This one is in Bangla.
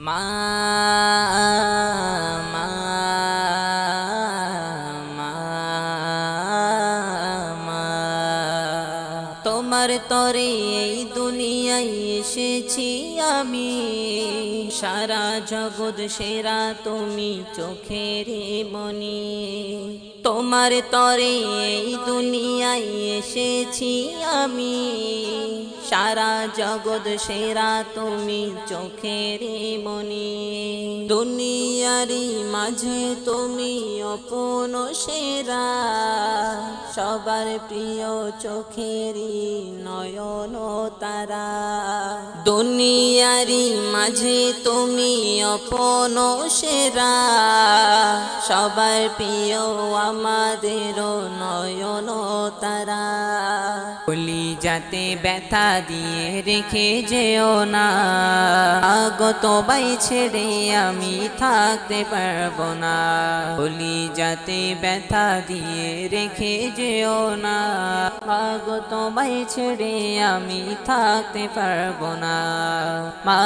মা মা মা মা তোমার তরে এই দুনিয়ায় এসেছি আমি, সারা জগৎ সেরা তুমি চোখের মনি। তোমার তরে এই দুনিয়ায় এসেছি আমি, সারা জগৎ সেরা তুমি চোখের মনি। দুনিয়ারি মাঝে তুমি অপন সেরা, সবার প্রিয় চোখেরি নয়ন তারা। দুনিয়ারি মাঝে তুমি অপন সেরা, সবার প্রিয় আমাদের নয়ন তারা। বলি যাতে ব্যথা দিয়ে রেখে যেও না, আগত বাই ছেড়ে আমি থাকতে পারবো না। বলি যাতে ব্যথা দিয়ে রেখে যেও না, আগত বাই ছেড়ে আমি থাকতে পারবো না। মা